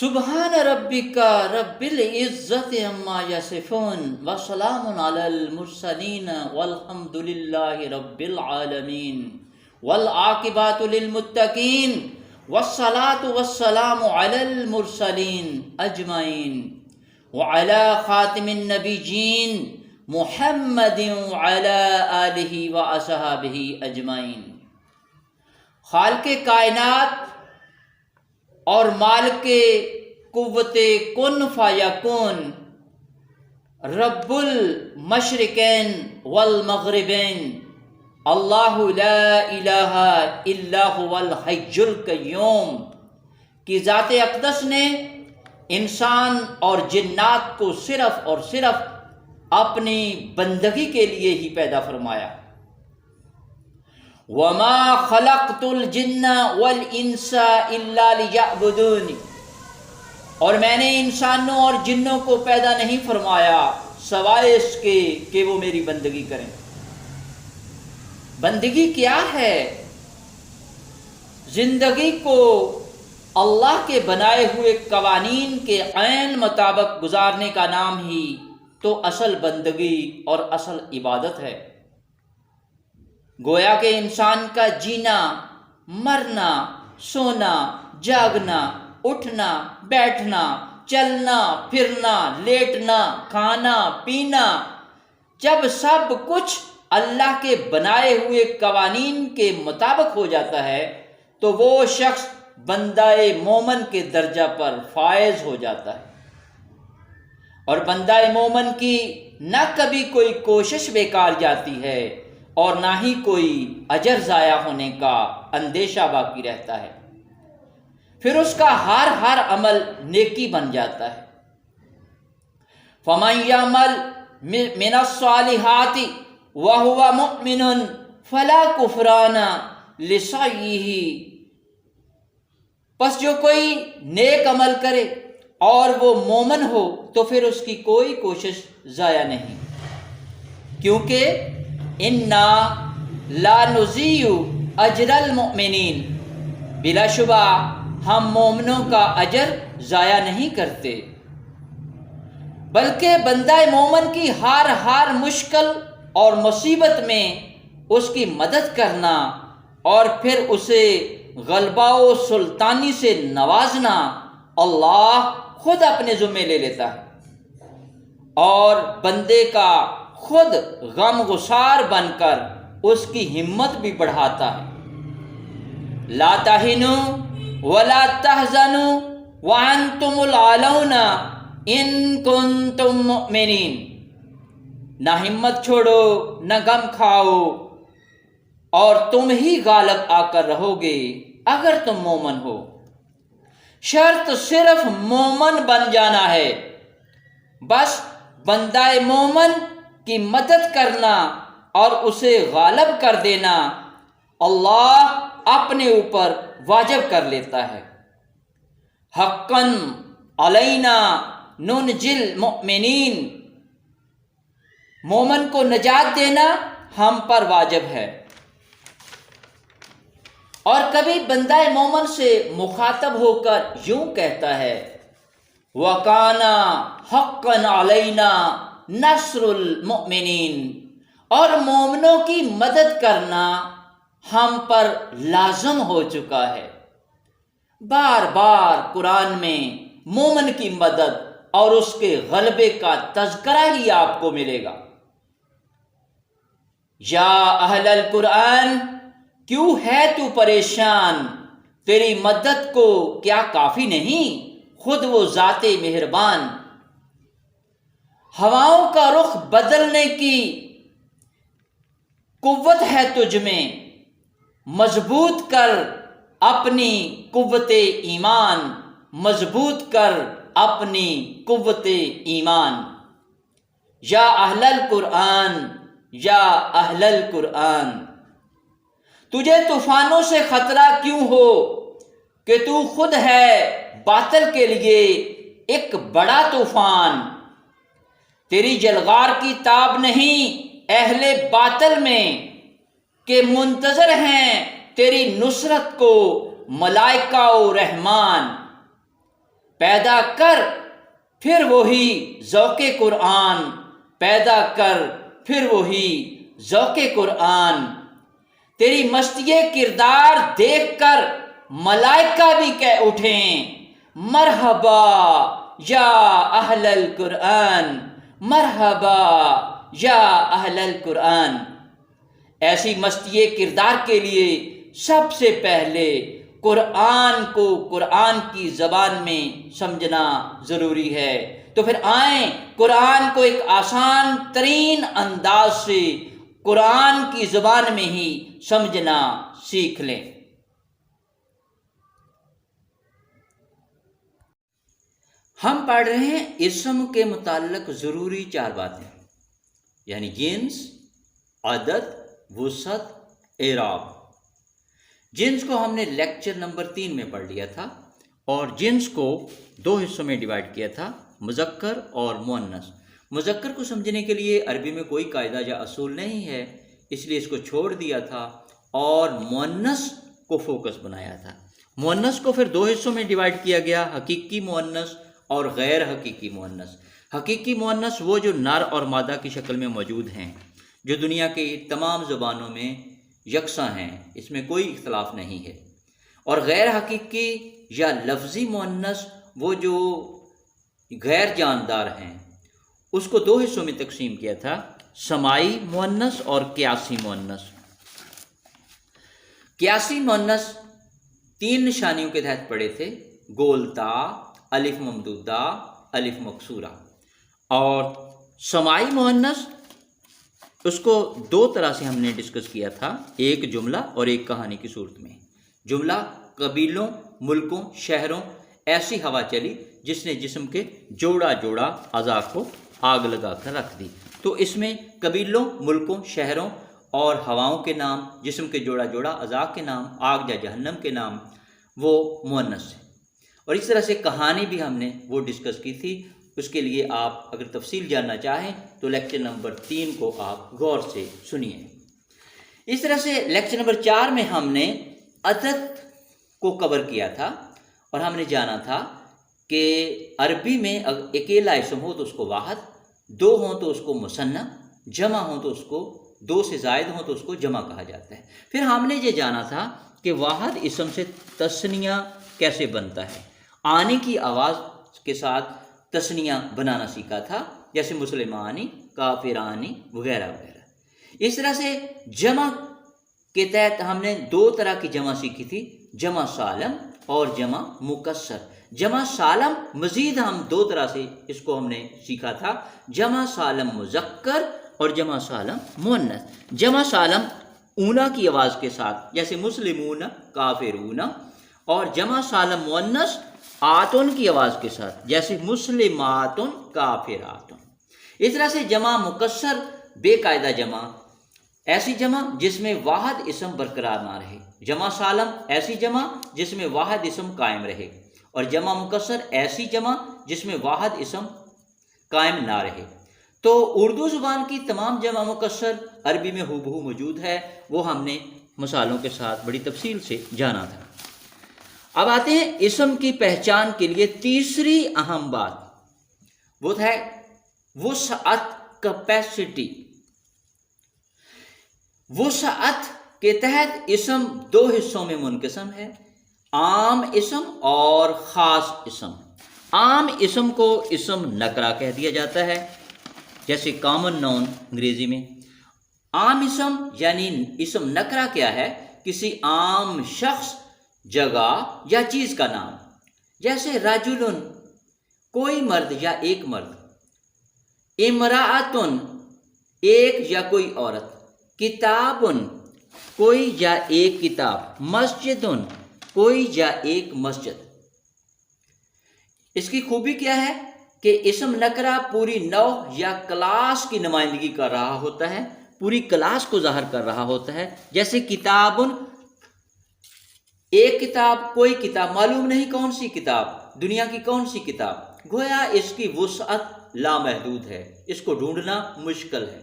سبحان ربک رب العزت عما یصفون وسلام علی المرسلین والحمد للہ رب العالمین والعاقبۃ للمتقین والصلاة والسلام علی المرسلین اجمعین وعلی خاتم النبیین محمد وعلی آلہ واصحابہ اجمعین۔ خالق کائنات اور مالک قوت کن فیکون، رب المشرقین والمغربین، اللہ لا الہ الا هو الحی القیوم کی ذات اقدس نے انسان اور جنات کو صرف اور صرف اپنی بندگی کے لیے ہی پیدا فرمایا۔ وَمَا خَلَقْتُ الْجِنَّ وَالْإِنسَ إِلَّا لِيَعْبُدُونِ، اور میں نے انسانوں اور جنوں کو پیدا نہیں فرمایا سوائے اس کے کہ وہ میری بندگی کریں۔ بندگی کیا ہے؟ زندگی کو اللہ کے بنائے ہوئے قوانین کے عین مطابق گزارنے کا نام ہی تو اصل بندگی اور اصل عبادت ہے۔ گویا کہ انسان کا جینا، مرنا، سونا، جاگنا، اٹھنا، بیٹھنا، چلنا، پھرنا، لیٹنا، کھانا، پینا، جب سب کچھ اللہ کے بنائے ہوئے قوانین کے مطابق ہو جاتا ہے تو وہ شخص بندہ مومن کے درجہ پر فائز ہو جاتا ہے، اور بندہ مومن کی نہ کبھی کوئی کوشش بیکار جاتی ہے اور نہ ہی کوئی اجر ضائع ہونے کا اندیشہ باقی رہتا ہے، پھر اس کا ہر عمل نیکی بن جاتا ہے۔ فَمَن يَعْمَلْ مِنَ الصَّالِحَاتِ وَهُوَ مُؤْمِنٌ فَلَا كُفْرَانَ لِسَعْيِهِ، پس جو کوئی نیک عمل کرے اور وہ مومن ہو تو پھر اس کی کوئی کوشش ضائع نہیں، کیونکہ انا لا نضیع اجر المؤمنین، بلا شبہ ہم مومنوں کا اجر ضائع نہیں کرتے، بلکہ بندہ مومن کی ہر مشکل اور مصیبت میں اس کی مدد کرنا اور پھر اسے غلبہ و سلطانی سے نوازنا اللہ خود اپنے ذمے لے لیتا ہے، اور بندے کا خود غم گسار بن کر اس کی ہمت بھی بڑھاتا ہے۔ لا تہنوا ولا تحزنوا وانتم الاعلون ان کنتم مؤمنین، نہ ہمت چھوڑو نہ غم کھاؤ، اور تم ہی غالب آ کر رہو گے اگر تم مومن ہو۔ شرط صرف مومن بن جانا ہے، بس بندہ مومن کی مدد کرنا اور اسے غالب کر دینا اللہ اپنے اوپر واجب کر لیتا ہے۔ حقاً علینا ننجی المؤمنین، مومن کو نجات دینا ہم پر واجب ہے۔ اور کبھی بندہ مومن سے مخاطب ہو کر یوں کہتا ہے، وَكَانَ حَقًّا عَلَيْنَا نصر المؤمنین، اور مومنوں کی مدد کرنا ہم پر لازم ہو چکا ہے۔ بار بار قرآن میں مومن کی مدد اور اس کے غلبے کا تذکرہ ہی آپ کو ملے گا۔ یا اہل القرآن، کیوں ہے تو پریشان، تیری مدد کو کیا کافی نہیں خود وہ ذات مہربان۔ ہواؤں کا رخ بدلنے کی قوت ہے تجھ میں، مضبوط کر اپنی قوت ایمان، مضبوط کر اپنی قوت ایمان۔ یا اہل القرآن، یا اہل القرآن، تجھے طوفانوں سے خطرہ کیوں ہو کہ تو خود ہے باطل کے لیے ایک بڑا طوفان۔ تیری جلغار کی تاب نہیں اہل باطل میں کہ منتظر ہیں تیری نصرت کو ملائکہ و رحمان۔ پیدا کر پھر وہی ذوق قرآن، پیدا کر پھر وہی ذوق قرآن، تیری مستی کردار دیکھ کر ملائکہ بھی کہہ اٹھیں مرحبا یا اہل القرآن، مرحبا یا اہل القرآن۔ ایسی مستی کردار کے لیے سب سے پہلے قرآن کو قرآن کی زبان میں سمجھنا ضروری ہے۔ تو پھر آئیں قرآن کو ایک آسان ترین انداز سے قرآن کی زبان میں ہی سمجھنا سیکھ لیں۔ ہم پڑھ رہے ہیں اسم کے متعلق ضروری 4 باتیں، یعنی جنس، عدد، وسعت، اعراب۔ جنس کو ہم نے لیکچر نمبر 3 میں پڑھ لیا تھا، اور جنس کو 2 حصوں میں ڈیوائیڈ کیا تھا، مذکر اور مؤنث۔ مذکر کو سمجھنے کے لیے عربی میں کوئی قاعدہ یا اصول نہیں ہے، اس لیے اس کو چھوڑ دیا تھا، اور مؤنث کو فوکس بنایا تھا۔ مؤنث کو پھر 2 حصوں میں ڈیوائیڈ کیا گیا، حقیقی مؤنث اور غیر حقیقی مؤنث۔ حقیقی مؤنث وہ جو نر اور مادہ کی شکل میں موجود ہیں، جو دنیا کی تمام زبانوں میں یکساں ہیں، اس میں کوئی اختلاف نہیں ہے۔ اور غیر حقیقی یا لفظی مؤنث وہ جو غیر جاندار ہیں، اس کو 2 حصوں میں تقسیم کیا تھا، سماعی مؤنث اور قیاسی مؤنث۔ قیاسی مؤنث 3 نشانیوں کے تحت پڑے تھے، گولتا، الف ممدودہ، الف مکسورہ۔ اور سماعی مؤنث اس کو 2 طرح سے ہم نے ڈسکس کیا تھا، ایک جملہ اور ایک کہانی کی صورت میں۔ جملہ قبیلوں، ملکوں، شہروں، ایسی ہوا چلی جس نے جسم کے جوڑا جوڑا اعضاء کو آگ لگا کر رکھ دی۔ تو اس میں قبیلوں، ملکوں، شہروں اور ہواؤں کے نام، جسم کے جوڑا جوڑا اعضاء کے نام، آگ یا جہنم کے نام، وہ مؤنث ہے۔ اور اس طرح سے کہانی بھی ہم نے وہ ڈسکس کی تھی، اس کے لیے آپ اگر تفصیل جاننا چاہیں تو لیکچر نمبر 3 کو آپ غور سے سنیے۔ اس طرح سے لیکچر نمبر 4 میں ہم نے عدد کو کور کیا تھا، اور ہم نے جانا تھا کہ عربی میں اکیلا اسم ہو تو اس کو واحد، 2 ہوں تو اس کو مثنیٰ، جمع ہوں تو اس کو 2 سے زائد ہوں تو اس کو جمع کہا جاتا ہے۔ پھر ہم نے یہ جانا تھا کہ واحد اسم سے تثنیہ کیسے بنتا ہے، آنی کی آواز کے ساتھ تثنیہ بنانا سیکھا تھا، جیسے مسلمانی، کافرانی وغیرہ وغیرہ۔ اس طرح سے جمع کے تحت ہم نے 2 طرح کی جمع سیکھی تھی، جمع سالم اور جمع مکسر۔ جمع سالم مزید ہم 2 طرح سے اس کو ہم نے سیکھا تھا، جمع سالم مذکر اور جمع سالم مؤنث۔ جمع سالم اونا کی آواز کے ساتھ، جیسے مسلمون، کافرون، اور جمع سالم مؤنث آتن کی آواز کے ساتھ، جیسے مسلماتن، کافراتن۔ اس طرح سے جمع مکسر بے قاعدہ جمع، ایسی جمع جس میں واحد اسم برقرار نہ رہے۔ جمع سالم ایسی جمع جس میں واحد اسم قائم رہے، اور جمع مکسر ایسی جمع جس میں واحد اسم قائم نہ رہے۔ تو اردو زبان کی تمام جمع مکسر عربی میں ہو موجود ہے، وہ ہم نے مثالوں کے ساتھ بڑی تفصیل سے جانا تھا۔ اب آتے ہیں اسم کی پہچان کے لیے تیسری اہم بات، وہ ہے وسعت، کیپیسٹی۔ وسعت کے تحت اسم 2 حصوں میں منقسم ہے، عام اسم اور خاص اسم۔ عام اسم کو اسم نکرہ کہہ دیا جاتا ہے، جیسے کامن نون انگریزی میں۔ عام اسم یعنی اسم نکرہ کیا ہے؟ کسی عام شخص، جگہ یا چیز کا نام، جیسے رجلن کوئی مرد یا ایک مرد، امرأتن ایک یا کوئی عورت، کتابن کوئی یا ایک کتاب، مسجدن کوئی یا ایک مسجد۔ اس کی خوبی کیا ہے کہ اسم نکرہ پوری نوع یا کلاس کی نمائندگی کر رہا ہوتا ہے، پوری کلاس کو ظاہر کر رہا ہوتا ہے، جیسے کتابن ایک کتاب، کوئی کتاب، معلوم نہیں کون سی کتاب، دنیا کی کون سی کتاب، گویا اس کی وسعت لامحدود ہے، اس کو ڈھونڈنا مشکل ہے۔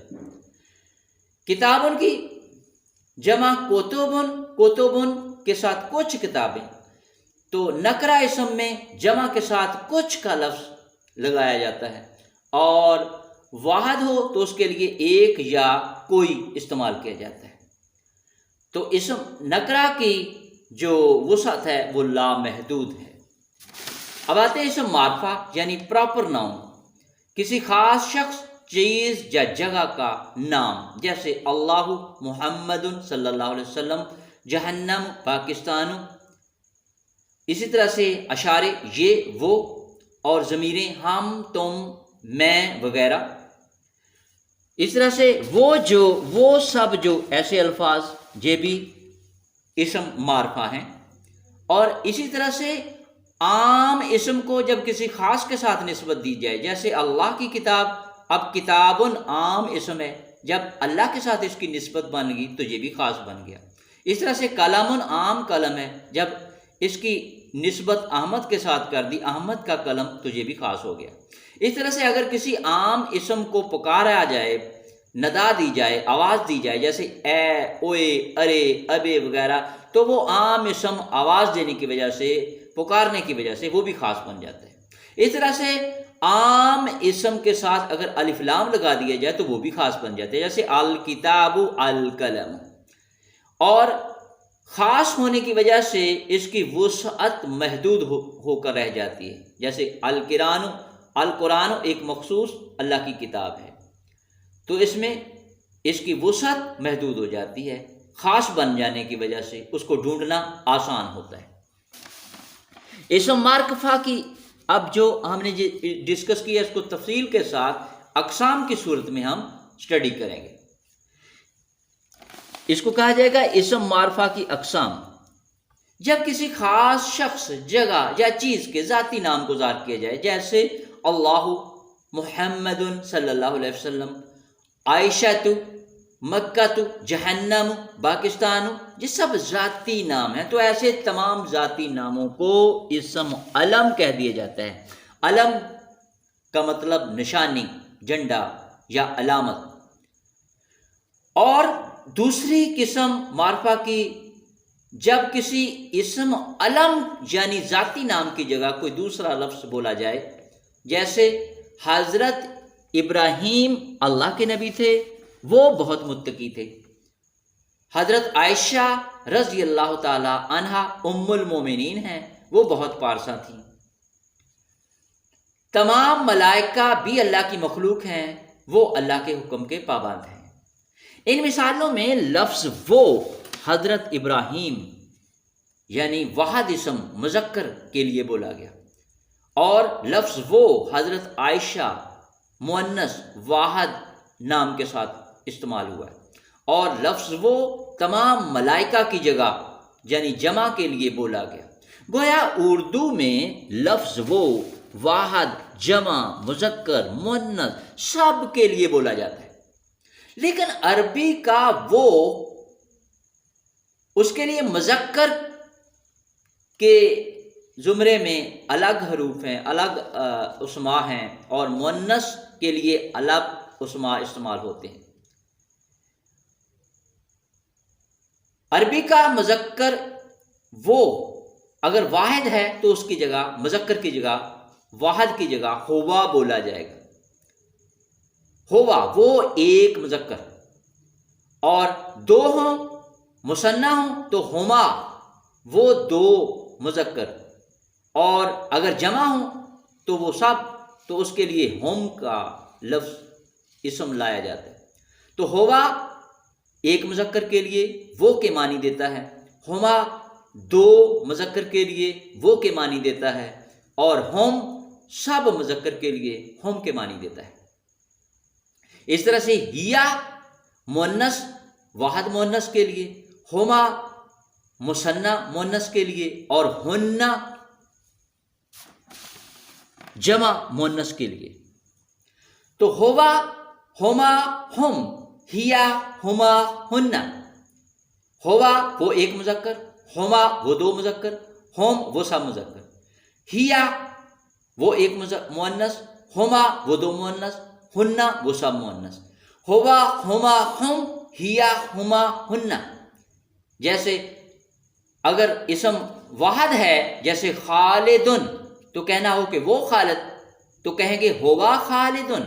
کتابن کی جمع کتبن، کتبن کے ساتھ کچھ کتابیں، تو نکرہ اسم میں جمع کے ساتھ کچھ کا لفظ لگایا جاتا ہے، اور واحد ہو تو اس کے لیے ایک یا کوئی استعمال کیا جاتا ہے۔ تو اسم نکرہ کی جو وسعت ہے وہ لامحدود ہے۔ اب آتے ہیں اسم معرفہ یعنی پراپر ناؤن، کسی خاص شخص، چیز یا جگہ کا نام، جیسے اللہ، محمد صلی اللہ علیہ وسلم، جہنم، پاکستان۔ اسی طرح سے اشارے یہ وہ، اور ضمیریں ہم، تم، میں وغیرہ۔ اس طرح سے وہ سب جو ایسے الفاظ یہ بھی اسم معرفہ ہیں۔ اور اسی طرح سے عام اسم کو جب کسی خاص کے ساتھ نسبت دی جائے، جیسے اللہ کی کتاب، اب کتاب عام اسم ہے، جب اللہ کے ساتھ اس کی نسبت بن گئی تو یہ بھی خاص بن گیا۔ اس طرح سے قلم عام قلم ہے، جب اس کی نسبت احمد کے ساتھ کر دی، احمد کا قلم، تو یہ بھی خاص ہو گیا۔ اس طرح سے اگر کسی عام اسم کو پکارا جائے، ندا دی جائے، آواز دی جائے، جیسے اے، اوئے، ارے، ابے وغیرہ، تو وہ عام اسم آواز دینے کی وجہ سے، پکارنے کی وجہ سے وہ بھی خاص بن جاتا ہے۔ اس طرح سے عام اسم کے ساتھ اگر الف لام لگا دیا جائے تو وہ بھی خاص بن جاتے ہیں، جیسے الکتاب، القلم۔ اور خاص ہونے کی وجہ سے اس کی وسعت محدود ہو کر رہ جاتی ہے، جیسے القرآن ایک مخصوص اللہ کی کتاب ہے، تو اس میں اس کی وسعت محدود ہو جاتی ہے، خاص بن جانے کی وجہ سے اس کو ڈھونڈنا آسان ہوتا ہے۔ اسم معرفہ کی اب جو ہم نے ڈسکس کیا، اس کو تفصیل کے ساتھ اقسام کی صورت میں ہم سٹڈی کریں گے۔ اس کو کہا جائے گا اسم معرفہ کی اقسام۔ جب کسی خاص شخص، جگہ یا چیز کے ذاتی نام کو ذکر کیا جائے، جیسے اللہ، محمد صلی اللہ علیہ وسلم، عائشہ، مکہ، جہنم، پاکستان، یہ سب ذاتی نام ہیں، تو ایسے تمام ذاتی ناموں کو اسم علم کہہ دیا جاتا ہے۔ علم کا مطلب نشانی، جھنڈا یا علامت۔ اور دوسری قسم معرفہ کی، جب کسی اسم علم یعنی ذاتی نام کی جگہ کوئی دوسرا لفظ بولا جائے، جیسے حضرت ابراہیم اللہ کے نبی تھے، وہ بہت متقی تھے۔ حضرت عائشہ رضی اللہ تعالی عنہا ام المومنین ہیں، وہ بہت پارسا تھیں۔ تمام ملائکہ بھی اللہ کی مخلوق ہیں، وہ اللہ کے حکم کے پابند ہیں۔ ان مثالوں میں لفظ وہ حضرت ابراہیم یعنی واحد اسم مذکر کے لیے بولا گیا، اور لفظ وہ حضرت عائشہ مؤنث واحد نام کے ساتھ استعمال ہوا ہے، اور لفظ وہ تمام ملائکہ کی جگہ یعنی جمع کے لیے بولا گیا۔ گویا اردو میں لفظ وہ واحد، جمع، مذکر، مؤنث سب کے لیے بولا جاتا ہے، لیکن عربی کا وہ اس کے لیے مذکر کے زمرے میں الگ حروف ہیں، الگ اسماء ہیں، اور مؤنث کے لیے الگ اسماء استعمال ہوتے ہیں۔ عربی کا مذکر وہ اگر واحد ہے تو اس کی جگہ، مذکر کی جگہ، واحد کی جگہ ہوا بولا جائے گا۔ ہوا وہ ایک مذکر، اور دو ہوں مثنیٰ ہوں تو ہما وہ دو مذکر، اور اگر جمع ہوں تو وہ سب، تو اس کے لیے ہم کا لفظ اسم لایا جاتا ہے۔ تو ہوا ایک مذکر کے لیے وہ کے معنی دیتا ہے، ہما دو مذکر کے لیے وہ کے معنی دیتا ہے، اور ہم سب مذکر کے لیے ہم کے معنی دیتا ہے۔ اس طرح سے ہیا مؤنث واحد مؤنث کے لیے، ہما مثنیٰ مؤنث کے لیے، اور ہنہ جمع مؤنث کے لیے۔ تو ہوا، ہما، ہم، ہیا، ہما، ہنہ۔ ہوا وہ ایک مذکر، ہما وہ دو مذکر، ہم وہ سب مذکر، ہیا وہ ایک مؤنث، ہما وہ دو مؤنث، ہنہ وہ سب مؤنث۔ ہوا، ہما، ہم، ہیا، ہما، ہنہ۔ جیسے اگر اسم واحد ہے، جیسے خالدن تو کہنا ہو کہ وہ خالد تو کہیں گے ہوا خالدن،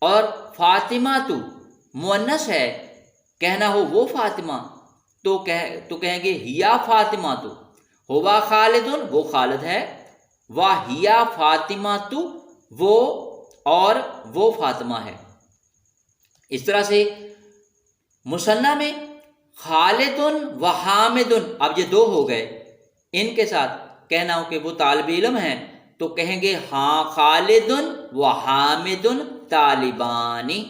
اور فاطمہ تو مؤنث ہے، کہنا ہو وہ فاطمہ تو کہیں گے ہیا فاطمہ تو، ہوا خالدن وہ خالد ہے، ہیا فاطمہ تو وہ اور وہ فاطمہ ہے۔ اس طرح سے مثنیٰ میں خالدن و حامدن، اب یہ دو ہو گئے، ان کے ساتھ کہنا ہو کہ وہ طالب علم ہیں تو کہیں گے ہاں خالدن و حامدن طالبانی۔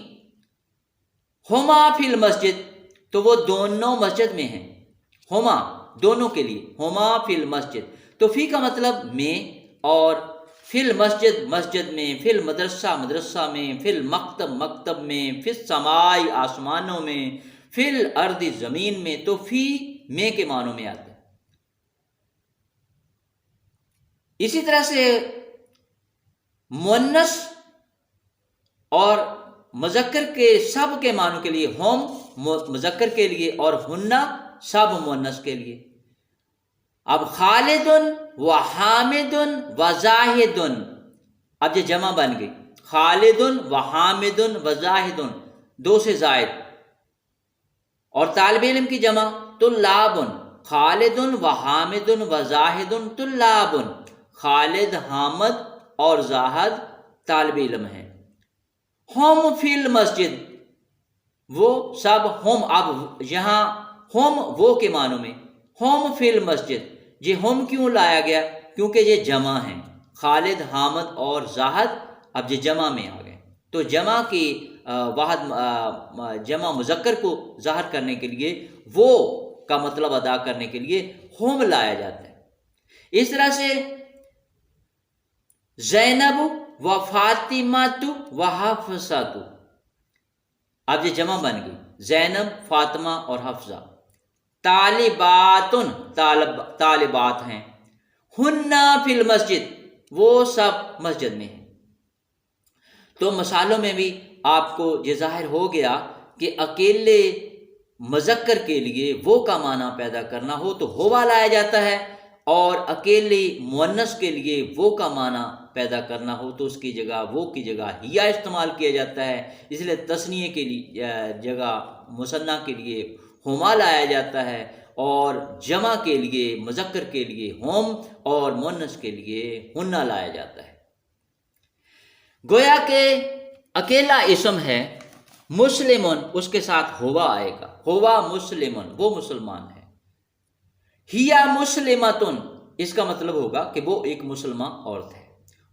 ہما فی المسجد تو وہ دونوں مسجد میں ہیں، ہما دونوں کے لیے، ہما فی المسجد تو فی کا مطلب میں، اور فی المسجد مسجد میں، فی المدرسہ مدرسہ میں، فی المکتب مکتب میں، فی السماء آسمانوں میں، فی الارض زمین میں، تو فی میں کے معنوں میں آتا ہے۔ اسی طرح سے مؤنث اور مذکر کے سب کے معنوں کے لیے، ہم مذکر کے لیے اور ہنہ سب مؤنث کے لیے۔ اب خالدن و حامدن و زاہدن، اب یہ جمع بن گئی، خالدن و حامدن و زاہدن، دو سے زائد، اور طالب علم کی جمع طلابن، خالدن و حامدن و زاہدن طلابن، خالد حامد اور زاہد طالب علم ہیں۔ ہم فی المسجد وہ سب، ہم اب یہاں ہم وہ کے معنوں میں، ہم فی المسجد، یہ ہم کیوں لایا گیا؟ کیونکہ یہ جمع ہیں، خالد حامد اور زاہد اب یہ جمع میں آ گئے، تو جمع کی جمع مذکر کو ظاہر کرنے کے لیے، وہ کا مطلب ادا کرنے کے لیے ہم لایا جاتا ہے۔ اس طرح سے زینب و فاطمہ و حفصہ، اب یہ جمع بن گئی، زینب فاطمہ اور حفصہ۔ طالباتن طالبات ہیں، ہنہ فی المسجد وہ سب مسجد میں ہیں۔ تو مثالوں میں بھی آپ کو یہ ظاہر ہو گیا کہ اکیلے مذکر کے لیے وہ کا معنی پیدا کرنا ہو تو ہوا لایا جاتا ہے، اور اکیلے مؤنث کے لیے وہ کا معنی پیدا کرنا ہو تو اس کی جگہ، وہ کی جگہ ہیا استعمال کیا جاتا ہے۔ اس لیے تثنیے کے لیے جگہ مثنیٰ کے لیے ہما لایا جاتا ہے، اور جمع کے لیے مذکر کے لیے ہم، اور مؤنث کے لیے ہنہ لایا جاتا ہے۔ گویا کہ اکیلا اسم ہے مسلمن، اس کے ساتھ ہوا آئے گا، ہوا مسلمن وہ مسلمان ہے۔ ہیا مسلمتن، اس کا مطلب ہوگا کہ وہ ایک مسلمہ عورت ہے۔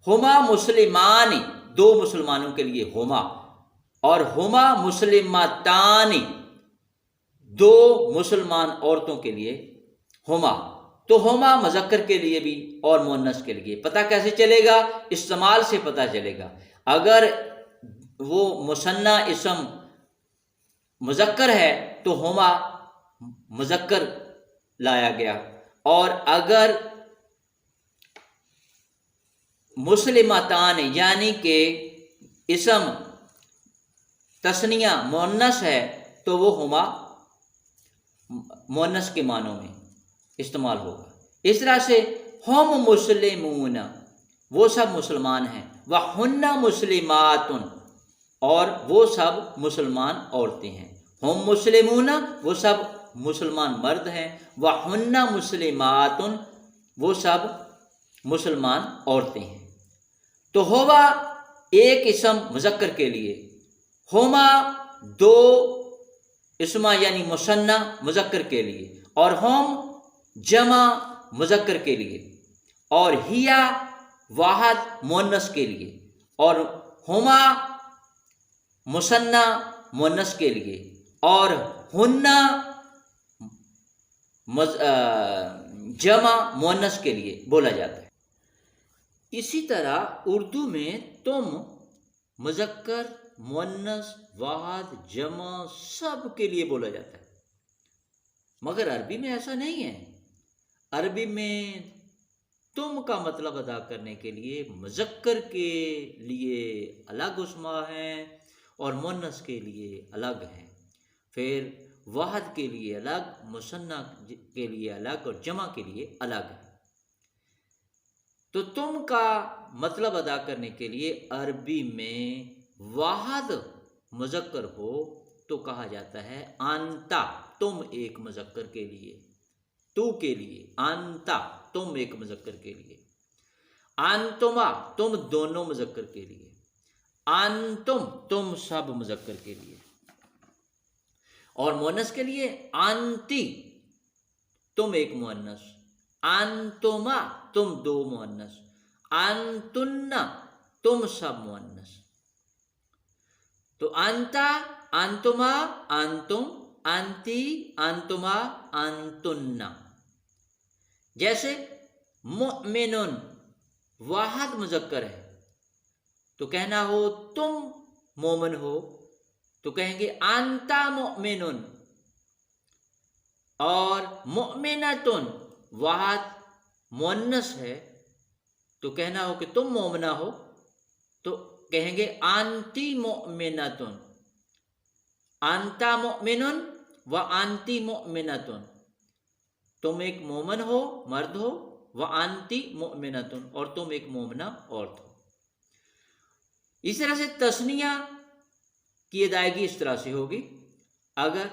ہما مسلمان، دو مسلمانوں کے لیے ہما، اور ہما مسلمتان، دو مسلمان عورتوں کے لیے ہما۔ تو ہما مذکر کے لیے بھی اور مؤنث کے لیے پتہ کیسے چلے گا؟ استعمال سے پتہ چلے گا۔ اگر وہ مثنیٰ اسم مذکر ہے تو ہما مذکر لایا گیا، اور اگر مسلمتان یعنی کہ اسم تثنیہ مؤنث ہے تو وہ ہما مؤنث کے معنوں میں استعمال ہوگا۔ اس طرح سے ہم مسلمون وہ سب مسلمان ہیں، وَحُنَّ مسلماتن اور وہ سب مسلمان عورتیں ہیں۔ ہم مسلمون وہ سب مسلمان مرد ہیں، وَحُنَّ مسلماتن وہ سب مسلمان عورتیں ہیں۔ تو ہوا ایک اسم مذکر کے لیے، ہما دو اسما یعنی مثنیٰ مذکر کے لیے، اور ہم جمع مذکر کے لیے، اور ہیا واحد مؤنث کے لیے، اور ہما مثنیٰ مؤنث کے لیے، اور ہنہ جمع مؤنث کے لیے بولا جاتا ہے۔ اسی طرح اردو میں تم مذکر مؤنث واحد جمع سب کے لیے بولا جاتا ہے، مگر عربی میں ایسا نہیں ہے۔ عربی میں تم کا مطلب ادا کرنے کے لیے مذکر کے لیے الگ اسما ہیں اور مؤنث کے لیے الگ ہیں۔ پھر واحد کے لیے الگ، مثنیٰ کے لیے الگ اور جمع کے لیے الگ ہے۔ تو تم کا مطلب ادا کرنے کے لیے عربی میں واحد مذکر ہو تو کہا جاتا ہے انتا، تم ایک مذکر کے لیے، تو کے لیے، انتا تم ایک مذکر کے لیے، انتما تم دونوں مذکر کے لیے، انتم تم سب مذکر کے لیے، اور مؤنث کے لیے انتی تم ایک مؤنث، انتما تم دو مؤنث، انتن تم سب مؤنث۔ تو انتا، انتما، انتم، انتی، انتما، انتن۔ جیسے مؤمنن واحد مذکر ہے تو کہنا ہو تم مومن ہو تو کہیں گے انتا مؤمنن، اور مؤمنتن واحد مؤنث ہے تو کہنا ہو کہ تم مومنہ ہو تو کہیں گے انتی مؤمنتن، انتا مؤمنن و انتی مؤمنتن، تم ایک مومن ہو مرد ہو، و انتی مؤمنتن اور تم ایک مومنہ عورت ہو۔ اس طرح سے تثنیہ کی ادائیگی اس طرح سے ہوگی، اگر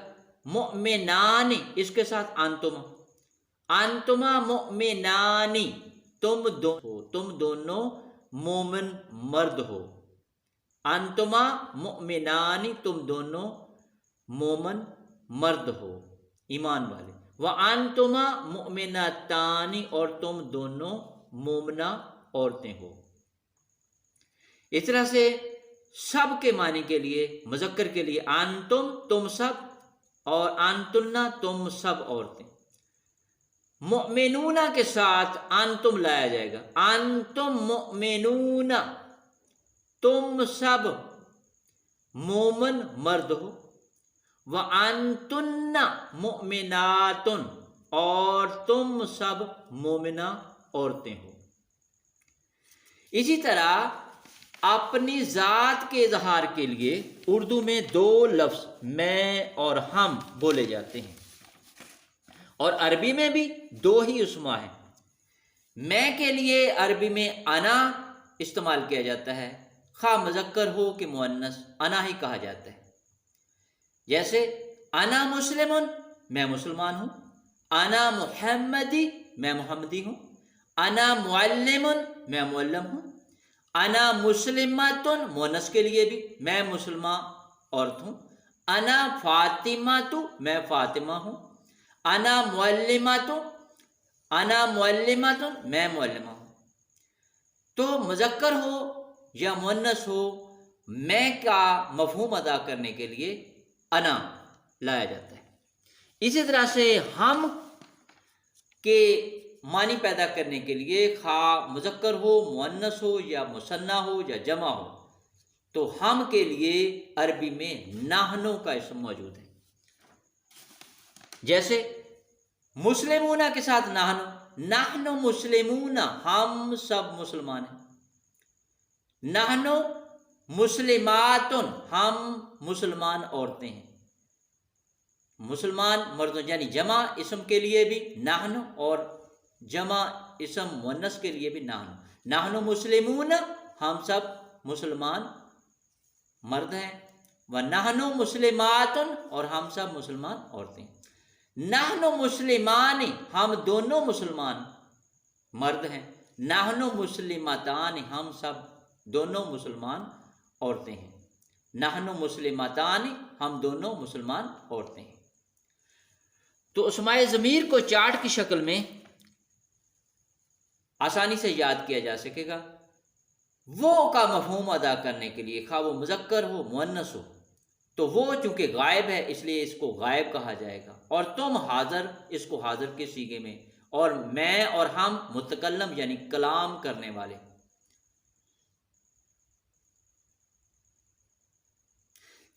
مؤمنانی اس کے ساتھ انتما، انتما مؤمنانی تم دونوں مومن مرد ہو، انتما مؤمنانی تم دونوں مومن مرد ہو ایمان والے، وانتما مؤمنتانی اور تم دونوں مومنہ عورتیں ہو۔ اس طرح سے سب کے معنی کے لیے مذکر کے لیے انتم تم سب اور انتنا تم سب عورتیں۔ مؤمنون کے ساتھ انتم لایا جائے گا، انتم مؤمنون تم سب مومن مرد ہو، وانتن مؤمنات اور تم سب مومنہ عورتیں ہو۔ اسی طرح اپنی ذات کے اظہار کے لیے اردو میں دو لفظ میں اور ہم بولے جاتے ہیں، اور عربی میں بھی دو ہی اسما ہیں۔ میں کے لیے عربی میں انا استعمال کیا جاتا ہے، خواہ مذکر ہو کہ مؤنث انا ہی کہا جاتا ہے۔ جیسے انا مسلمن میں مسلمان ہوں، انا محمدی میں محمدی ہوں، انا معلمن میں معلم ہوں، انا مسلماتن مؤنث کے لیے بھی میں مسلمہ عورت ہوں، انا فاطمہ میں فاطمہ ہوں، انا معلمات میں معلمہ ہوں۔ تو مذکر ہو یا مؤنث ہو، میں کا مفہوم ادا کرنے کے لیے انا لایا جاتا ہے۔ اسی طرح سے ہم کے معنی پیدا کرنے کے لیے خواہ مذکر ہو مؤنث ہو یا مثنیٰ ہو یا جمع ہو تو ہم کے لیے عربی میں نحنو کا اسم موجود ہے۔ جیسے مسلمون کے ساتھ نحنو مسلمون ہم سب مسلمان ہیں، نحنو مسلماتن ہم مسلمان عورتیں ہیں، مسلمان مردوں یعنی جمع اسم کے لیے بھی نحن اور جمع اسم مؤنث کے لیے بھی نحن مسلمون ہم سب مسلمان مرد ہیں، و نحن مسلمات اور ہم سب مسلمان عورتیں، نحن مسلمان ہم دونوں مسلمان مرد ہیں، نحن مسلمتان ہم سب دونوں مسلمان عورتیں ہیں، نحن مسلمتان ہم دونوں مسلمان عورتیں ہیں۔ تو اسماء ضمیر کو چارٹ کی شکل میں آسانی سے یاد کیا جا سکے گا۔ وہ کا مفہوم ادا کرنے کے لیے خواہ وہ مذکر ہو مؤنث ہو تو وہ چونکہ غائب ہے اس لیے اس کو غائب کہا جائے گا، اور تم حاضر اس کو حاضر کے صیغے میں، اور میں اور ہم متکلم یعنی کلام کرنے والے۔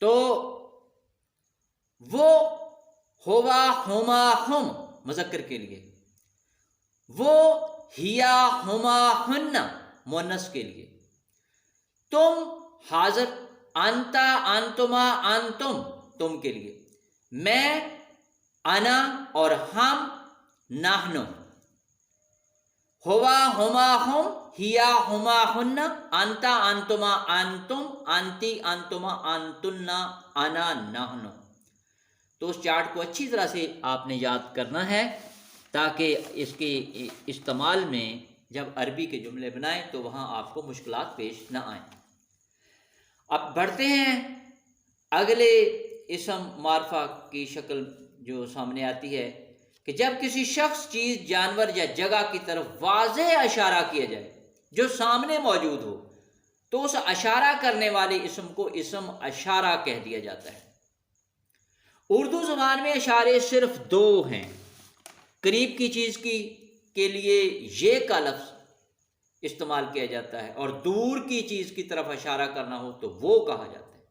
تو وہ ہوا ہما ہم مذکر کے لیے، وہ ہیا ہما ہن مؤنث کے لیے، تم حاضر انتا انتما انتم تم کے لیے، میں، انا اور ہم، نحن، ہوا ہما ہم، ہیا ہما ہن، انتا انتما انتم، انتی انتما انتن، انا نحن۔ تو اس چارٹ کو اچھی طرح سے آپ نے یاد کرنا ہے تاکہ اس کے استعمال میں جب عربی کے جملے بنائیں تو وہاں آپ کو مشکلات پیش نہ آئیں۔ اب بڑھتے ہیں اگلے اسم معرفہ کی شکل جو سامنے آتی ہے کہ جب کسی شخص، چیز، جانور یا جگہ کی طرف واضح اشارہ کیا جائے جو سامنے موجود ہو تو اس اشارہ کرنے والے اسم کو اسم اشارہ کہہ دیا جاتا ہے۔ اردو زبان میں اشارے صرف دو ہیں، قریب کی چیز کے لیے یہ کا لفظ استعمال کیا جاتا ہے اور دور کی چیز کی طرف اشارہ کرنا ہو تو وہ کہا جاتا ہے۔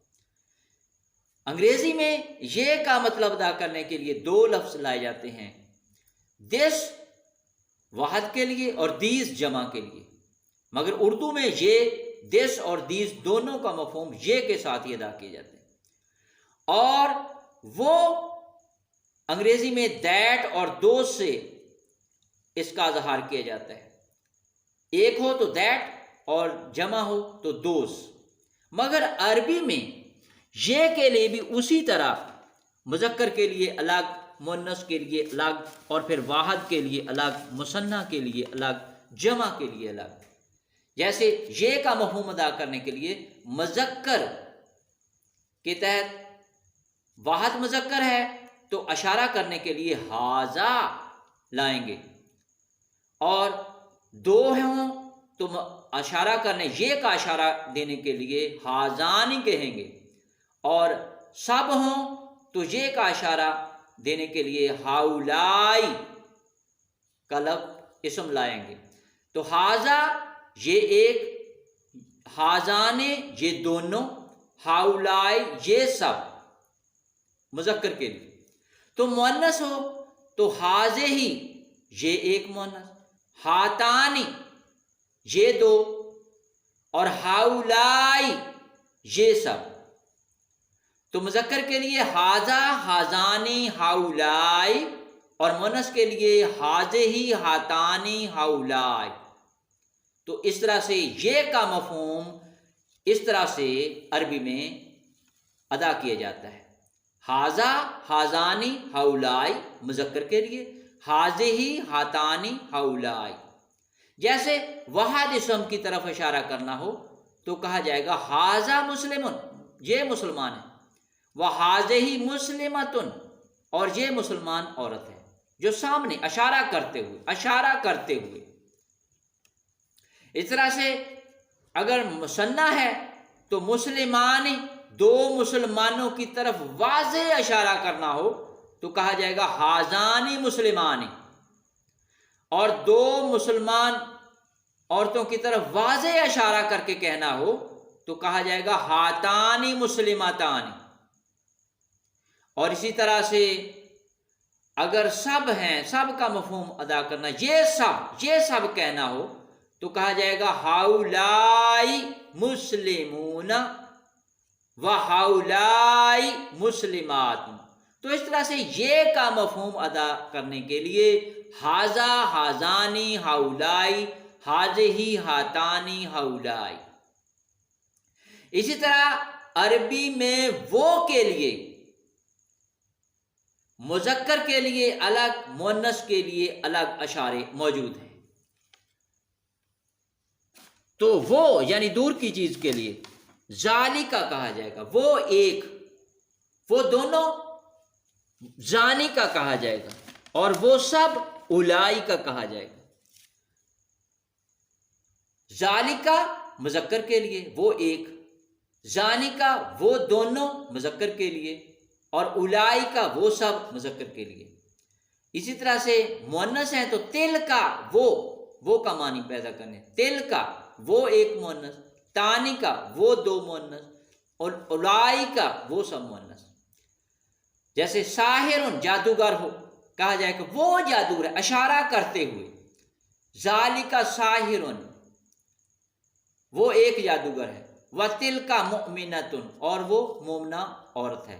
انگریزی میں یہ کا مطلب ادا کرنے کے لیے دو لفظ لائے جاتے ہیں، دس واحد کے لیے اور دیز جمع کے لیے، مگر اردو میں یہ دس اور دیز دونوں کا مفہوم یہ کے ساتھ ہی ادا کیے جاتے ہیں، اور وہ انگریزی میں دیٹ اور دوز سے اس کا اظہار کیا جاتا ہے، ایک ہو تو دیٹ اور جمع ہو تو دوز۔ مگر عربی میں یہ کے لیے بھی اسی طرح مذکر کے لیے الگ، مؤنث کے لیے الگ، اور پھر واحد کے لیے الگ، مثنیٰ کے لیے الگ، جمع کے لیے الگ۔ جیسے یہ کا مفہوم ادا کرنے کے لیے مذکر کے تحت واحد مذکر ہے تو اشارہ کرنے کے لیے ہاذا لائیں گے، اور دو ہوں تو اشارہ کرنے، یہ کا اشارہ دینے کے لیے ہاذانی کہیں گے، اور سب ہوں تو یہ کا اشارہ دینے کے لیے ہاؤلائی کا لفظ اسم لائیں گے۔ تو ہاذا یہ ایک، ہاذانے یہ دونوں، ہاؤلائی یہ سب مذکر کے لیے۔ تو مؤنث ہو تو ہاذہی یہ ایک مؤنث، ہاتانی یہ دو، اور ہاؤلائی یہ سب۔ تو مذکر کے لیے ہاذا، ہاذانی، ہاؤلائی، اور مؤنث کے لیے ہاذہی، ہاتانی، ہاؤلائی۔ تو اس طرح سے یہ کا مفہوم اس طرح سے عربی میں ادا کیا جاتا ہے، ہاذا، ہاذانی، ہاؤلائی مذکر کے لیے، ہاذہی، ہاتانی، ہاؤلائی۔ جیسے واحد اسم کی طرف اشارہ کرنا ہو تو کہا جائے گا ہاذا مسلمن، یہ مسلمان ہے، وہذہی مسلمتن، اور یہ مسلمان عورت ہے، جو سامنے اشارہ کرتے ہوئے۔ اس طرح سے اگر مثنیٰ ہے تو مسلمانی، دو مسلمانوں کی طرف واضح اشارہ کرنا ہو تو کہا جائے گا ہاذانی مسلمانی، اور دو مسلمان عورتوں کی طرف واضح اشارہ کر کے کہنا ہو تو کہا جائے گا ہاتانی مسلمتانی۔ اور اسی طرح سے اگر سب ہیں، سب کا مفہوم ادا کرنا، یہ سب کہنا ہو تو کہا جائے گا ہاؤلائی مسلمون و ہاؤلائی مسلمات۔ تو اس طرح سے یہ کا مفہوم ادا کرنے کے لیے ہاذا، ہاذانی، ہاؤلائی، ہاذہی، ہاتانی، ہاؤلائی۔ اسی طرح عربی میں وہ کے لیے مذکر کے لیے الگ، مؤنث کے لیے الگ اشارے موجود ہیں۔ تو وہ یعنی دور کی چیز کے لیے ذالکا کہا جائے گا، وہ ایک، وہ دونوں ذانی کا کہا جائے گا، اور وہ سب الائی کا کہا جائے گا۔ ذالکا مذکر کے لیے وہ ایک، ذانی کا وہ دونوں مذکر کے لیے، اور الائی کا وہ سب مذکر کے لیے۔ اسی طرح سے مؤنث ہیں تو تل کا وہ کا معنی پیدا کرنے، تل کا وہ ایک مؤنث، تانی کا وہ دو مؤنث، اور الائی کا وہ سب مؤنث۔ جیسے ساحرن جادوگر ہو کہا جائے کہ وہ جادوگر ہے، اشارہ کرتے ہوئے، ذالکا ساحرن وہ ایک جادوگر ہے، وَتِلْكَ مُؤْمِنَةٌ اور وہ مومنہ عورت ہے۔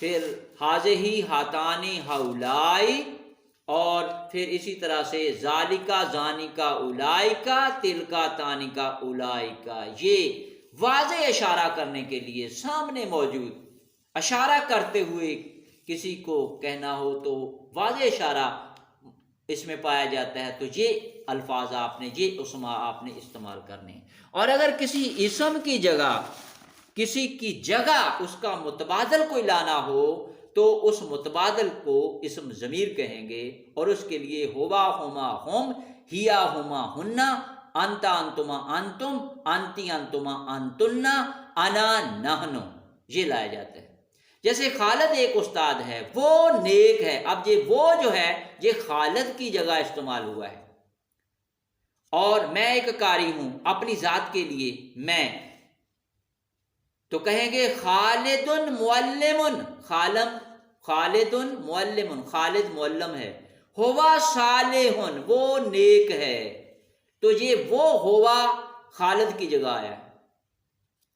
پھر حاضہی ہاتانی ہاولائی، اور پھر اسی طرح سے ذالکا ذانکا اولائکا تلکا تانکا اولائکا، یہ واضح اشارہ کرنے کے لیے سامنے موجود، اشارہ کرتے ہوئے کسی کو کہنا ہو تو واضح اشارہ اس میں پایا جاتا ہے، تو یہ الفاظ آپ نے، یہ اسما آپ نے استعمال کرنے ہیں۔ اور اگر کسی اسم کی جگہ، کسی کی جگہ اس کا متبادل کوئی لانا ہو تو اس متبادل کو اسم ضمیر کہیں گے، اور اس کے لیے ہوا ہما ہم، ہیا ہما ہننا، انتا انتما انتم، انتی انتما انتنا، انا نحنو، یہ لایا جاتا ہے۔ جیسے خالد ایک استاد ہے، وہ نیک ہے، اب یہ وہ جو ہے یہ خالد کی جگہ استعمال ہوا ہے۔ اور میں ایک قاری ہوں اپنی ذات کے لیے، میں، تو کہیں گے خالد معلم، خالد معلم، خالد معلم ہے، ہوا صالح، وہ نیک ہے، تو یہ وہ ہوا خالد کی جگہ آیا ہے۔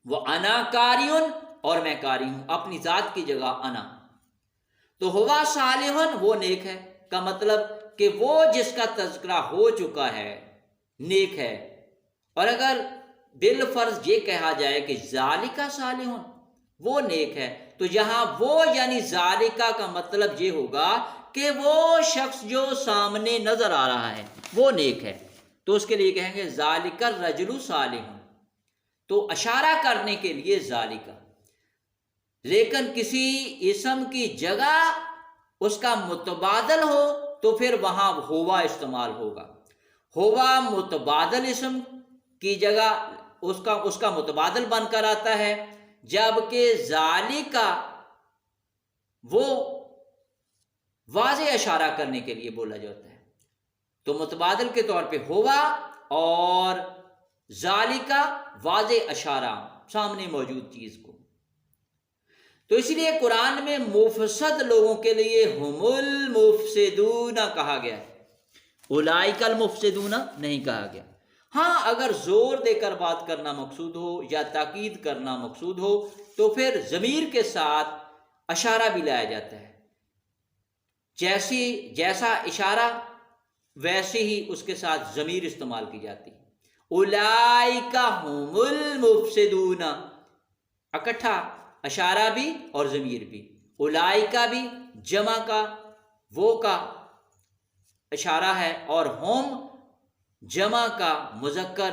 وہ انا قاریٌ، اور میں قاری ہوں اپنی ذات کی جگہ انا، تو ہوا صالح، وہ نیک ہے کا مطلب کہ وہ جس کا تذکرہ ہو چکا ہے نیک ہے۔ اور اگر بالفرض یہ کہا جائے کہ ذالکا صالح، وہ نیک ہے، تو یہاں وہ یعنی ذالکا کا مطلب یہ ہوگا کہ وہ شخص جو سامنے نظر آ رہا ہے وہ نیک ہے، تو اس کے لیے کہیں گے ذالک الرجل صالح، تو اشارہ کرنے کے لیے ذالکا۔ لیکن کسی اسم کی جگہ اس کا متبادل ہو تو پھر وہاں ہوا استعمال ہوگا۔ ہوا متبادل اسم کی جگہ اس کا متبادل بن کر آتا ہے، جبکہ ذالکا وہ واضح اشارہ کرنے کے لیے بولا جاتا ہے، تو متبادل کے طور پہ ہوا، اور ذالکا واضح اشارہ سامنے موجود چیز کو۔ تو اس لیے قرآن میں مفسد لوگوں کے لیے ہم المفسدون کہا گیا ہے، اولئک المفسدون نہیں کہا گیا۔ ہاں اگر زور دے کر بات کرنا مقصود ہو یا تاکید کرنا مقصود ہو تو پھر ضمیر کے ساتھ اشارہ بھی لایا جاتا ہے، جیسا اشارہ ویسے ہی اس کے ساتھ ضمیر استعمال کی جاتی ہے۔ اولئک ہم المفسدون، اکٹھا اشارہ بھی اور ضمیر بھی، اولئک بھی جمع کا، وہ کا اشارہ ہے، اور ہم جمع کا مذکر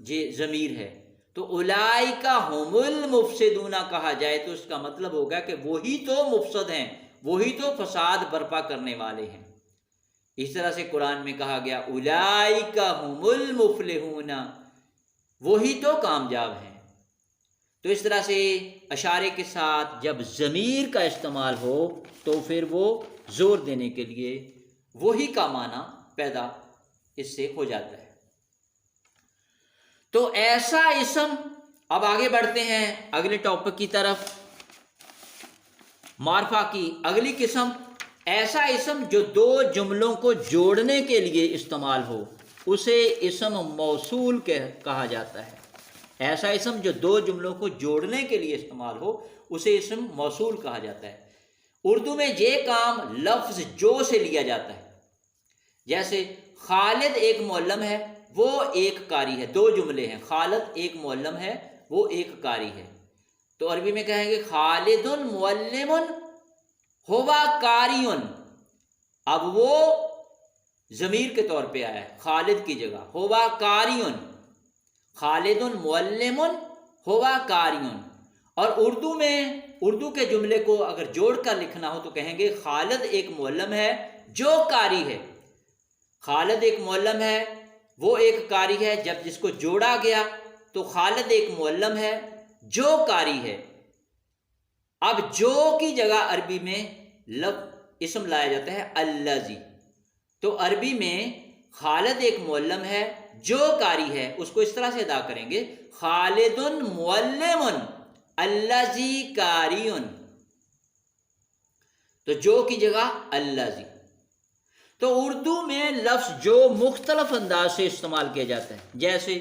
یہ ضمیر ہے، تو اولئک ہم المفسدون کہا جائے تو اس کا مطلب ہوگا کہ وہی تو مفسد ہیں، وہی تو فساد برپا کرنے والے ہیں۔ اس طرح سے قرآن میں کہا گیا اولئک ہم المفلحون، وہی تو کامیاب ہیں۔ تو اس طرح سے اشارے کے ساتھ جب ضمیر کا استعمال ہو تو پھر وہ زور دینے کے لیے وہی کا معنی پیدا اس سے ہو جاتا ہے۔ تو ایسا اسم، اب آگے بڑھتے ہیں اگلے ٹاپک کی طرف، معرفہ کی اگلی قسم، ایسا اسم جو دو جملوں کو جوڑنے کے لیے استعمال ہو اسے اسم موصول کہا جاتا ہے۔ ایسا اسم جو دو جملوں کو جوڑنے کے لیے استعمال ہو اسے اسم موصول کہا جاتا ہے۔ اردو میں یہ کام لفظ جو سے لیا جاتا ہے، جیسے خالد ایک معلم ہے، وہ ایک قاری ہے، دو جملے ہیں، خالد ایک معلم ہے، وہ ایک قاری ہے، تو عربی میں کہیں گے خالد معلم ہوا قاری، اب وہ ضمیر کے طور پہ آیا ہے خالد کی جگہ، ہوا قاری، خالد معلم ہوا قاری۔ اور اردو کے جملے کو اگر جوڑ کر لکھنا ہو تو کہیں گے خالد ایک معلم ہے جو قاری ہے، خالد ایک معلم ہے وہ ایک قاری ہے، جب جس کو جوڑا گیا تو خالد ایک معلم ہے جو قاری ہے۔ اب جو کی جگہ عربی میں اسم لایا جاتا ہے الذی، تو عربی میں خالد ایک معلم ہے جو قاری ہے، اس کو اس طرح سے ادا کریں گے خالد معلم الذی قاری، تو جو کی جگہ الذی۔ تو اردو میں لفظ جو مختلف انداز سے استعمال کیا جاتا ہے، جیسے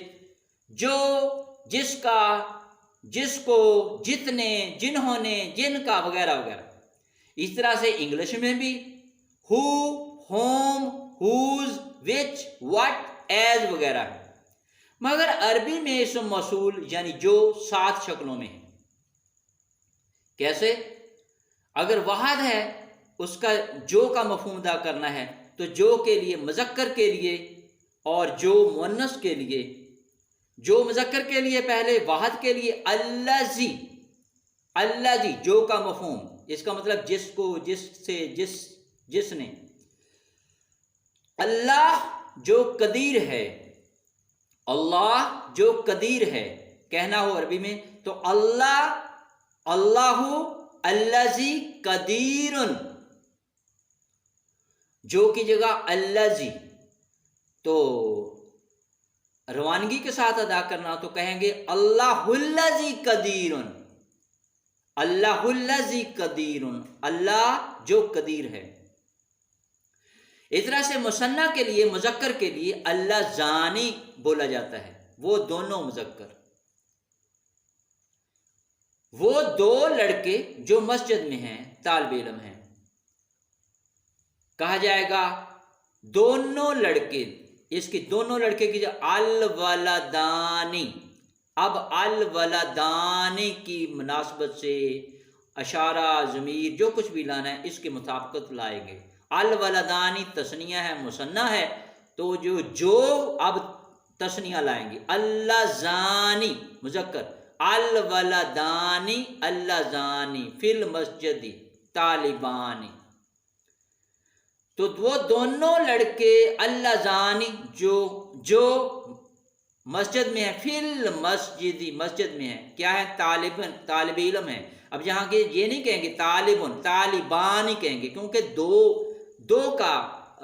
جو، جس کا، جس کو، جتنے، جنہوں نے، جن کا، وغیرہ وغیرہ۔ اس طرح سے انگلش میں بھی who, whom, whose, which, what, ایز وغیرہ ہے، مگر عربی میں اسم موصول یعنی جو 7 شکلوں میں ہے۔ کیسے؟ اگر واحد ہے، اس کا جو کا مفہوم ادا کرنا ہے تو جو کے لیے مذکر کے لیے اور جو مؤنث کے لیے، جو مذکر کے لیے پہلے، واحد کے لیے الذی، الذی جو کا مفہوم، اس کا مطلب جس کو، جس نے۔ اللہ جو قدیر ہے، اللہ جو قدیر ہے کہنا ہو عربی میں تو اللہ، اللہ الذی قدیر، جو کی جگہ الذی۔ تو روانگی کے ساتھ ادا کرنا تو کہیں گے اللہ الذی قدیر، اللہ الذی قدیر، اللہ جو قدیر ہے۔ اس طرح سے مثنیٰ کے لیے، مذکر کے لیے اللہ زانی بولا جاتا ہے، وہ دونوں مذکر، وہ 2 لڑکے جو مسجد میں ہیں، طالب علم ہیں، کہا جائے گا دونوں لڑکے، اس کی دونوں لڑکے کی جو الولدانی، اب الولدانی کی مناسبت سے اشارہ، ضمیر، جو کچھ بھی لانا ہے اس کے مطابقت لائیں گے۔ الولدانی تثنیہ ہے، مثنیٰ ہے، تو جو اب تثنیہ لائیں گے۔ اللہ زانی مذکر، الولدانی، اللہ زانی، فی المسجد طالبانی، تو وہ دونوں لڑکے اللہ زانی جو مسجد میں ہے، فی المسجد مسجد میں ہے، کیا ہے؟ طالب علم ہے۔ اب یہاں کے یہ نہیں کہیں گے طالبانی کہیں گے، کیونکہ دو کا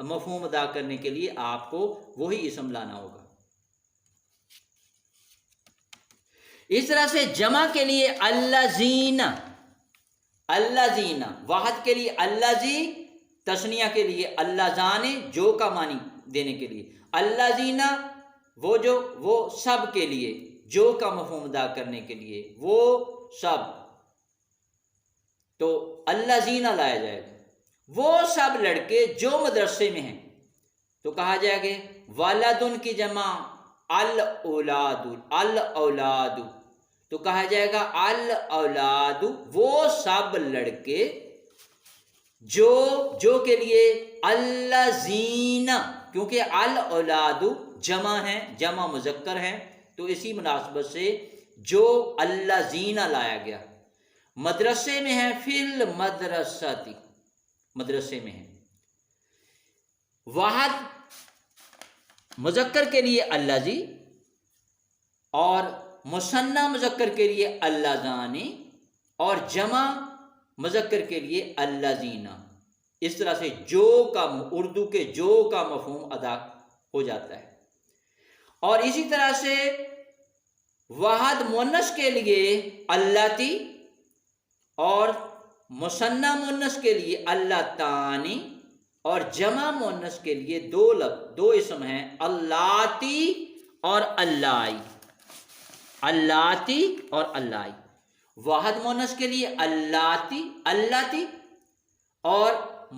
مفہوم ادا کرنے کے لیے آپ کو وہی اسم لانا ہوگا۔ اس طرح سے جمع کے لیے الذین، الذین، واحد کے لیے الذی، تثنیہ کے لیے اللہ زانے، جو کا معنی دینے کے لیے الذین، وہ سب کے لیے، جو کا مفہوم ادا کرنے کے لیے وہ سب، تو الذین لایا جائے گا۔ وہ سب لڑکے جو مدرسے میں ہیں تو کہا جائے گا ولدن کی جمع الاولاد، الاولاد، تو کہا جائے گا الاولاد، وہ سب لڑکے جو کے لیے الذین، کیونکہ الاولاد جمع ہے، جمع مذکر ہے، تو اسی مناسبت سے جو الذین لایا گیا۔ مدرسے میں ہے، فی المدرسۃ، مدرسے میں ہے۔ واحد مذکر کے لیے الذی اور مثنیٰ مذکر کے لیے اللذانی اور جمع مذکر کے لیے الذین۔ اس طرح سے جو کا، اردو کے جو کا مفہوم ادا ہو جاتا ہے۔ اور اسی طرح سے واحد مؤنث کے لیے اللاتی اور مثنیٰ مؤنث کے لیے اللاتانی اور جمع مؤنث کے لیے دو اسم ہیں، اللاتی اور اللائی، اللاتی اور اللائی۔ واحد مؤنث کے لیے اللاتی، اللاتی، اور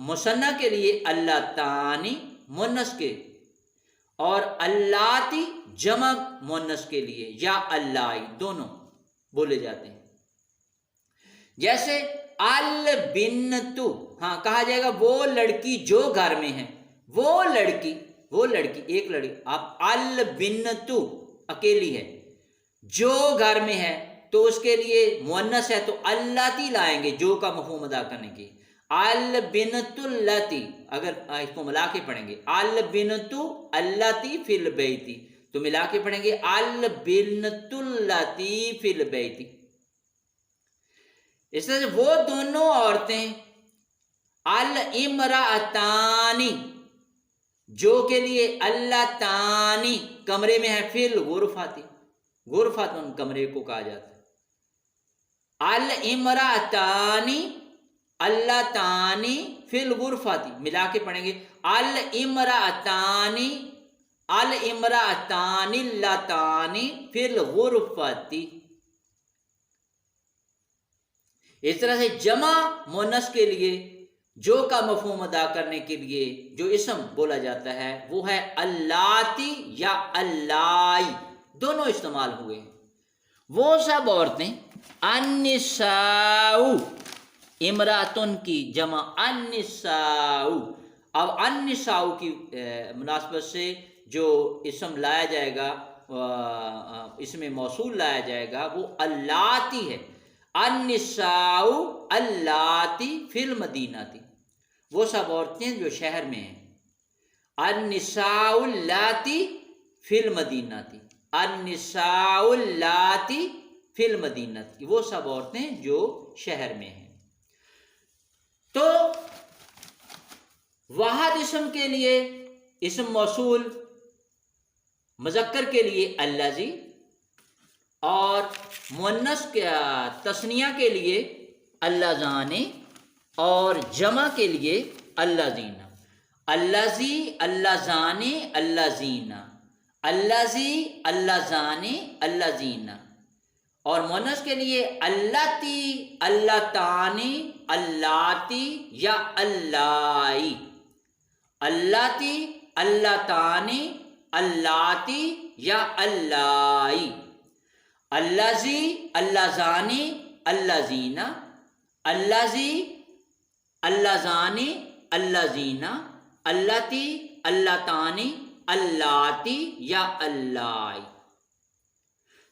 مثنیٰ کے لیے اللاتانی مؤنث کے، اور اللاتی جمع مؤنث کے لیے یا اللائی دونوں بولے جاتے ہیں۔ جیسے البنت، ہاں کہا جائے گا وہ لڑکی جو گھر میں ہے، وہ لڑکی ایک لڑکی، اب البنت اکیلی ہے، جو گھر میں ہے تو اس کے لیے مؤنث ہے تو اللاتی لائیں گے جو کا مفہوم ادا کرنے کی۔ البنت اللاتی، اگر اس کو ملا کے پڑھیں گے البنت اللاتی فی البیت، تو ملا کے پڑھیں گے البنت اللاتی فی البیت۔ اس طرح سے وہ دونوں عورتیں، الامرأتانی جو کے لیے اللتانی کمرے میں ہے، فی الغرفۃ، غرفتن کمرے کو کہا جاتا ہے۔ الامرأتانی اللتانی فی الغرفۃ، ملا کے پڑھیں گے الامرأتانی الامرأتانی اللتانی فی الغرفۃ۔ اس طرح سے جمع مؤنث کے لیے جو کا مفہوم ادا کرنے کے لیے جو اسم بولا جاتا ہے وہ ہے اللاتی یا اللائی، دونوں استعمال ہوئے ہیں۔ وہ سب عورتیں، النساء امراتن کی جمع النساء۔ اب النساء کی مناسبت سے جو اسم لایا جائے گا، اس میں موصول لایا جائے گا، وہ اللاتی ہے۔ النساء اللاتی فی المدینہ تھی، وہ سب عورتیں جو شہر میں ہیں۔ النساء اللاتی فی المدینہ تھی، النساء اللاتی فی المدینہ تھی، وہ سب عورتیں جو شہر میں ہیں۔ تو واحد اسم کے لیے اسم موصول مذکر کے لیے الذی، اور مؤنث تثنیہ کے لیے اللذان، اور جمع کے لیے اللذین۔ الذی، اللذان، اللذین، الذی، اللذان، اللذین۔ اور مؤنث کے لیے اللاتی، اللتان، اللاتی یا اللائی، اللاتی، اللتان، اللاتی یا اللائی، الذی، اللذان، اللذین، الذی، اللذان، اللذین، اللاتی، اللتان، اللاتی یا اللائی۔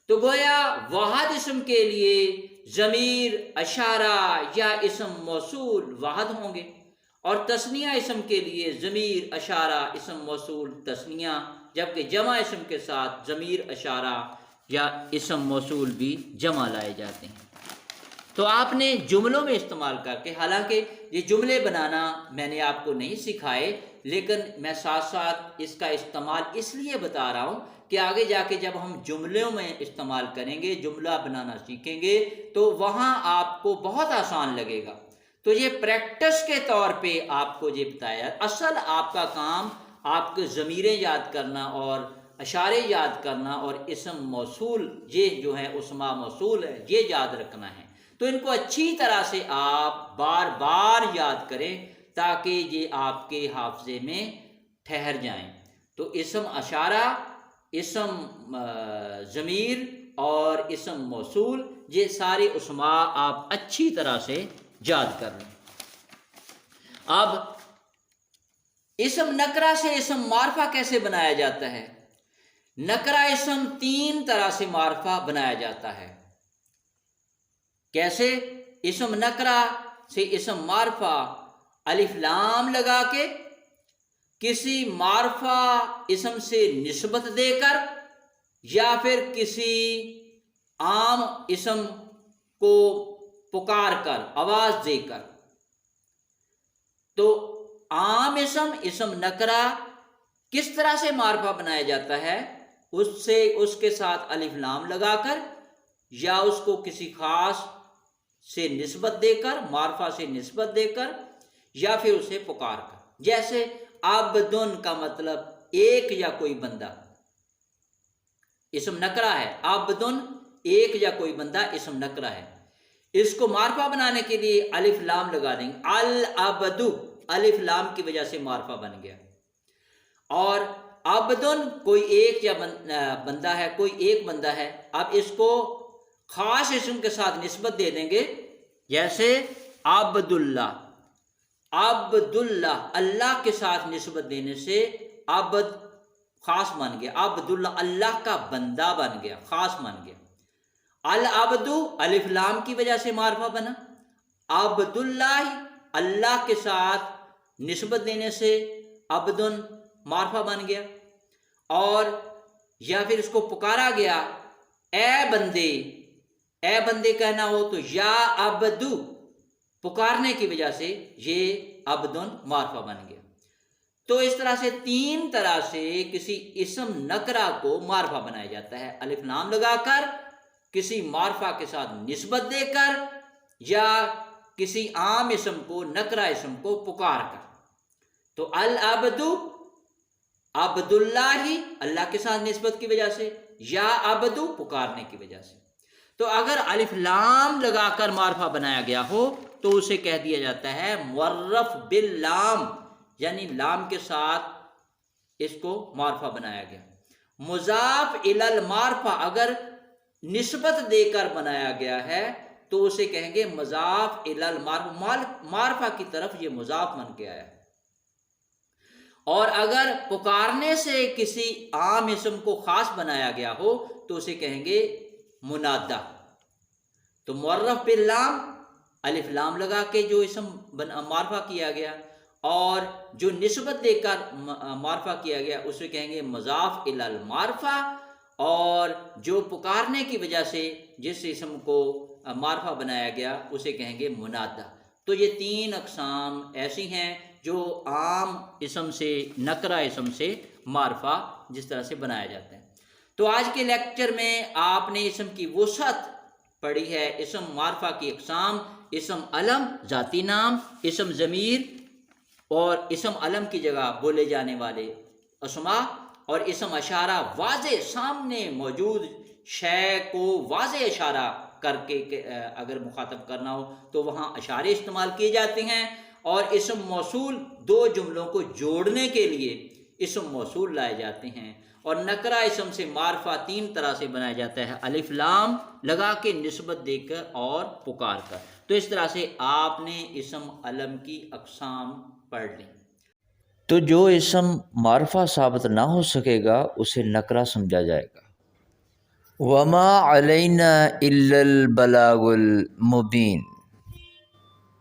تو گویا واحد اسم کے لیے ضمیر، اشارہ یا اسم موصول واحد ہوں گے، اور تثنیہ اسم کے لیے ضمیر، اشارہ، اسم موصول، تثنیہ، جبکہ جمع اسم کے ساتھ ضمیر، اشارہ یا اسم موصول بھی جمع لائے جاتے ہیں۔ تو آپ نے جملوں میں استعمال کر کے، حالانکہ یہ جملے بنانا میں نے آپ کو نہیں سکھائے، لیکن میں ساتھ ساتھ اس کا استعمال اس لیے بتا رہا ہوں کہ آگے جا کے جب ہم جملوں میں استعمال کریں گے، جملہ بنانا سیکھیں گے، تو وہاں آپ کو بہت آسان لگے گا۔ تو یہ پریکٹس کے طور پہ آپ کو یہ بتایا۔ اصل آپ کا کام آپ کے ضمیریں یاد کرنا اور اشارے یاد کرنا اور اسم موصول، یہ جو ہے اسماء موصول ہے، یہ یاد رکھنا ہے۔ تو ان کو اچھی طرح سے آپ بار بار یاد کریں تاکہ یہ آپ کے حافظے میں ٹھہر جائیں۔ تو اسم اشارہ، اسم ضمیر اور اسم موصول، یہ سارے اسماء آپ اچھی طرح سے یاد کر لیں۔ اب اسم نکرہ سے اسم معرفہ کیسے بنایا جاتا ہے؟ نکرہ اسم 3 طرح سے معرفہ بنایا جاتا ہے۔ کیسے؟ اسم نکرہ سے اسم معرفہ الف لام لگا کے، کسی معرفہ اسم سے نسبت دے کر، یا پھر کسی عام اسم کو پکار کر، آواز دے کر۔ تو عام اسم نکرہ کس طرح سے معرفہ بنایا جاتا ہے؟ اس کے ساتھ الف لام لگا کر، یا اس کو کسی خاص سے نسبت دے کر، معرفہ سے نسبت دے کر، یا پھر اسے پکار کر۔ جیسے عبدن کا مطلب ایک یا کوئی بندہ، اسم نکرہ ہے۔ عبدن ایک یا کوئی بندہ اسم نکرہ ہے۔ اس کو معرفہ بنانے کے لیے الف لام لگا دیں گے۔ العبد، الف لام کی وجہ سے معرفہ بن گیا۔ اور عبدن کوئی ایک یا بندہ ہے، کوئی ایک بندہ ہے۔ اب اس کو خاص اسم کے ساتھ نسبت دے دیں گے، جیسے عبداللہ، عبداللہ، اللہ کے ساتھ نسبت دینے سے عبد خاص بن گیا، عبداللہ اللہ کا بندہ بن گیا، خاص بن گیا۔ العبد الف لام کی وجہ سے معرفہ بنا، عبداللہ اللہ کے ساتھ نسبت دینے سے عبدن معرفہ بن گیا۔ اور یا پھر اس کو پکارا گیا، اے بندے، اے بندے کہنا ہو تو یا عبدو، پکارنے کی وجہ سے یہ عبدن معرفہ بن گیا۔ تو اس طرح سے 3 طرح سے کسی اسم نکرہ کو معرفہ بنایا جاتا ہے، الف لام لگا کر، کسی معرفہ کے ساتھ نسبت دے کر، یا کسی عام اسم کو، نکرہ اسم کو پکار کر۔ تو العبد، عبداللہ اللہ کے ساتھ نسبت کی وجہ سے، یا عبدو پکارنے کی وجہ سے۔ تو اگر الف لام لگا کر معرفہ بنایا گیا ہو تو اسے کہہ دیا جاتا ہے معرف باللام، یعنی لام کے ساتھ اس کو معرفہ بنایا گیا۔ مضاف الی المعرفہ اگر نسبت دے کر بنایا گیا ہے تو اسے کہیں گے مضاف الی المعرفہ، معرفہ کی طرف یہ مضاف بن کے آیا ہے۔ اور اگر پکارنے سے کسی عام اسم کو خاص بنایا گیا ہو تو اسے کہیں گے منادا۔ تو معرف باللام، الف لام لگا کے جو اسم معرفہ کیا گیا، اور جو نسبت دے کر معرفہ کیا گیا اسے کہیں گے مضاف الی المعرفہ، اور جو پکارنے کی وجہ سے جس اسم کو معرفہ بنایا گیا اسے کہیں گے منادا۔ تو یہ تین اقسام ایسی ہیں جو عام اسم سے، نکرہ اسم سے معرفہ جس طرح سے بنایا جاتا ہے۔ تو آج کے لیکچر میں آپ نے اسم کی وسعت پڑھی ہے، اسم معرفہ کی اقسام، اسم علم ذاتی نام، اسم ضمیر اور اسم علم کی جگہ بولے جانے والے اسماء، اور اسم اشارہ واضح سامنے موجود شے کو واضح اشارہ کر کے اگر مخاطب کرنا ہو تو وہاں اشارے استعمال کیے جاتے ہیں، اور اسم موصول دو جملوں کو جوڑنے کے لیے اسم موصول لائے جاتے ہیں۔ اور نکرہ اسم سے معرفہ تین طرح سے بنایا جاتا ہے، الف لام لگا کے، نسبت دے کر اور پکار کر۔ تو اس طرح سے آپ نے اسم علم کی اقسام پڑھ لی۔ تو جو اسم معرفہ ثابت نہ ہو سکے گا اسے نکرہ سمجھا جائے گا۔ وما علینا الا البلاغ المبین۔